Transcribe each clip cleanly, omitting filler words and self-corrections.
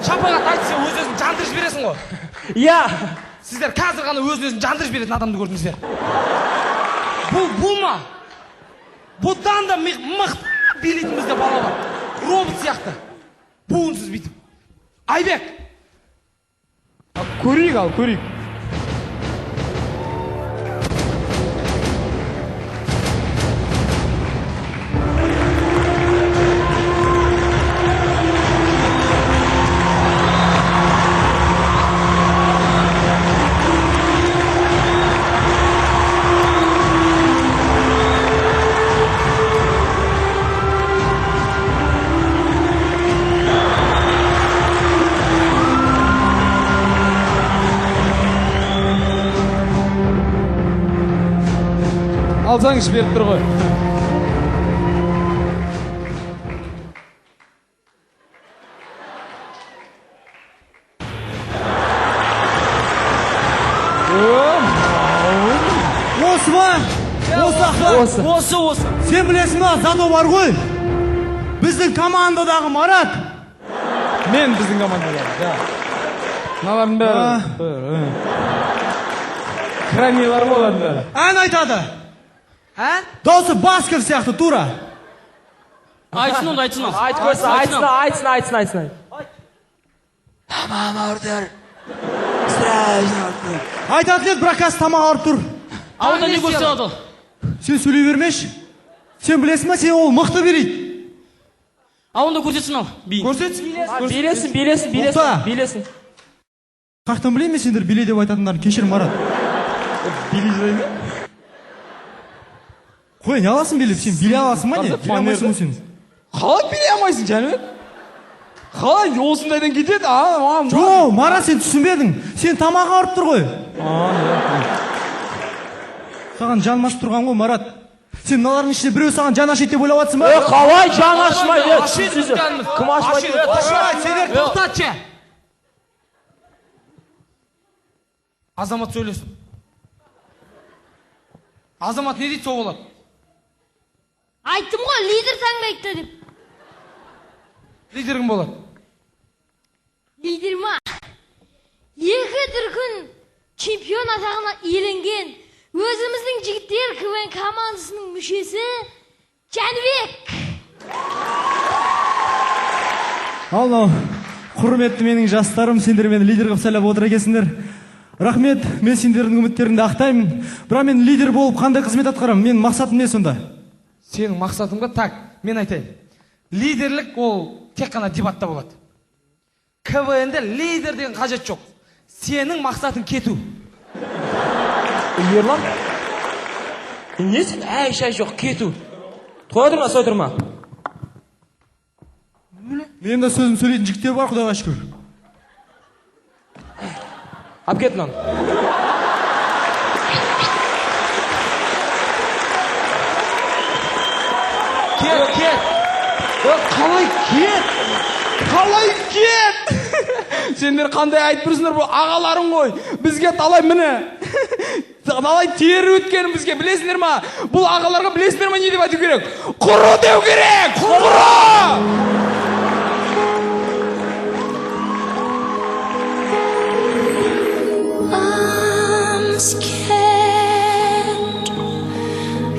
шапағат айтса өз-өзін жандырып бересің ғой. Иә. Сіздер қазір ғана өз-өзін жандырып беретін адамды көрдіңіздер. Бұл ма? Бұдан да мықты билейтін бізде бала бар. Робот сияқты. Буынсыз бүйтіп. Айбек. Көрейік. Алсаңыз беріп тұр ғой. Осы ма? Осы. Сен білесің ма, Зато бар ғой. Біздің командадағы Марат. Мен біздің командадағы. Мыналардың бәрі. Хранилар болады. Ән айтады. Дауысы Басков сияқты тура. Айтсын ол. Айтсын. Tamam order. Айтатын еді, бірақ қазір тамақ ауырып тұр. Ауылда не көрсетеді ол? Сен сөйлей бермеші. Сен білесің ма, сен ол мықты билейді. Ауылда көрсетсін ол. Көрсетсін. Билесін. Қақтан білейін мен сендер билей деп айтатындарын, кешір Марат. Билей жайын? Қой, не аласың билеп? Сен билей аласың ма не? Билей алмайсың ма сен? Қалай билей алмайсың, Жәнібек? Қалай осындайдан кетеді? Жо, Марат, сен түсінбедің. Сен тамақ ауырып тұр ғой. Саған жан ашып тұрған ғой, Марат. Сен мыналардың ішінде біреу саған жан ашиды деп ойлап жатсың ба? Қалай жан ашымайды? Кім ашымайды? Сендер тоқтатшы. Азамат сөйлесін. Азамат не дейді сол болады? Айттым ғой, лидер таңдайды деп. Лидер кім болады? Лидер ма? 2 дүркін чемпион атағына иеленген өзіміздің жігіттер КВН командасының мүшесі Жәнібек. Ал, құрметті менің жастарым, сендер мені лидер қылып сайлап отыр екенсіңдер. Рахмет, мен сендердің үміттеріңді ақтаймын. Бірақ мен лидер болып қандай қызмет атқарамын? Мен мақсатым не сонда? Сенің мақсатыңға так, мен айтайын. Лидерлік ол тек қана дебатта болады. КВН-де лидер деген қажет жоқ. Сенің мақсатың кету. Ерлан? Не сен әй-шай жоқ, кету. Той тұрма, сой тұрма. Мен де сөзім сөйлейтін жігіттер бар, Құдайға шүкір. Ап кет мынаны. Кет. Қалай кет? Сендер қандай айтып тұрсыңдар, бұл ағаларың ғой. Бізге талай міне. Талай тері өткенін бізге білесіңдер ма? Бұл ағаларға білесіңдер ма не деп айту керек? Құры деу керек! Құры!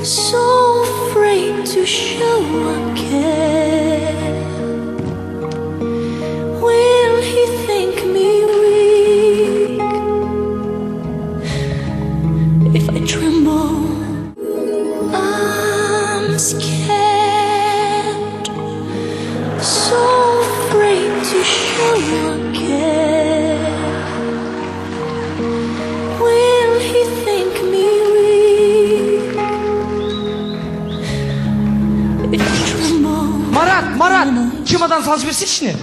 So afraid to show I care. Will he think me weak if I tremble? I'm scared, so afraid to show I care. Will he think me weak? Марат, чемодан салып жіберсей ішіне.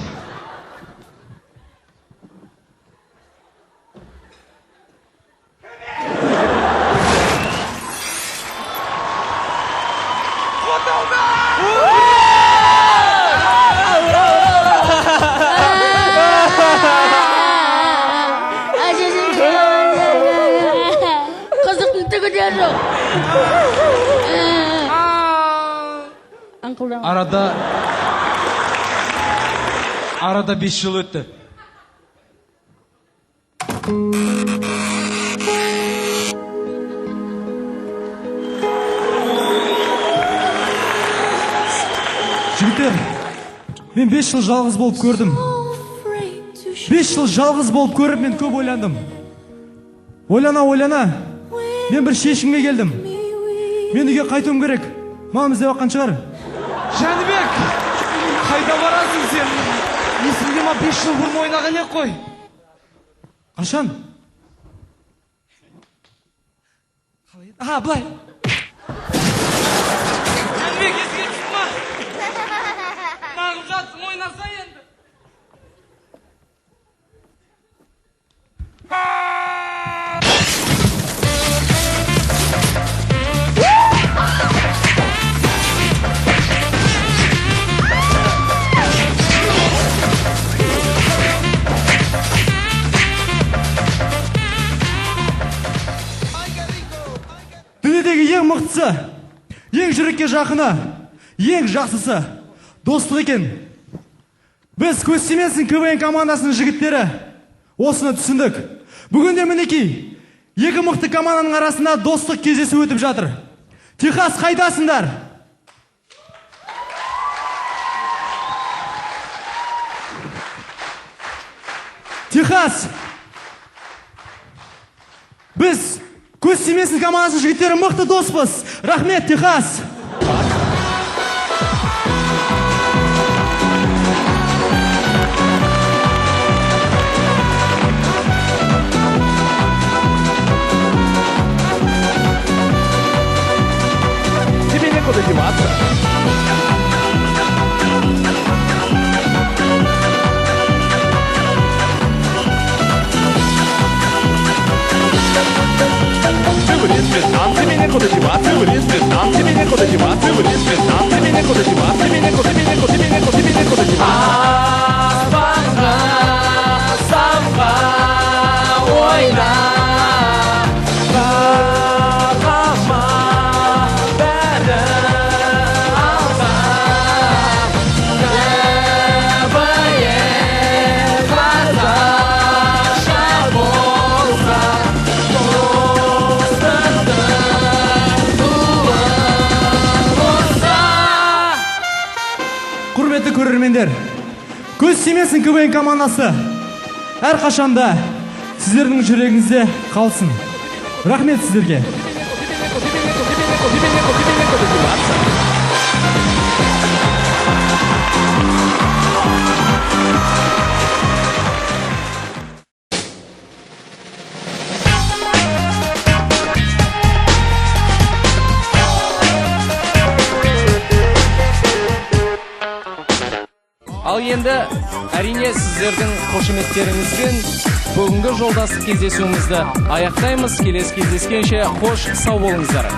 Қызықтың түгі де жоқ. Арада 5 жыл өтті. Жігіттер, мен 5 жыл жалғыз болып көрдім. Afraid to show 5 жыл жалғыз болып көріп мен көп ойландым. Ойлана, мен бір шешімге келдім. me weak. Мен үйге қайтуым керек. Мамам іздеп жатқан шығар. Жәнібек, қайда барасың сен? Есіңде ма 5 жыл бұрын ойнаған ек қой? Қашан? Былай. Жәнібек, есіңе түсті ма? Нағып жатсың, ойнаса енді. Дүниедегі ең мықтысы, ең жүрекке жақыны, ең жақсысы достық екен. Біз көз тимесін КВН командасының жігіттері осыны түсіндік. Бүгінде мінекей екі мықты команданың арасында достық кездесу өтіп жатыр. Техас, қайдасыңдар? Техас! Біз көз тимесін командасының жігіттері мықты доспыз. Рахмет, Техас! Тебе некуда деваться. Ты вылез Вьетнам, тебе некуда деваться. Вылез Вьетнам, тебе некуда деваться. Вылез Вьетнам, тебе некуда деваться. Тебе некуда деваться. Аспанға, самға ойна. Бағама бәрі алға. КВН қазақша болса, Құрметті көрермендер, көз тимесін КВН командасы әрқашанда сіздердің жүрегіңізде қалсын. Рахмет сіздерге. Ал енді әрине сіздердің қошеметтеріңізбен бүгінгі жолдастық кездесуімізді аяқтаймыз. Келесі кездескенше қош сау болыңыздар.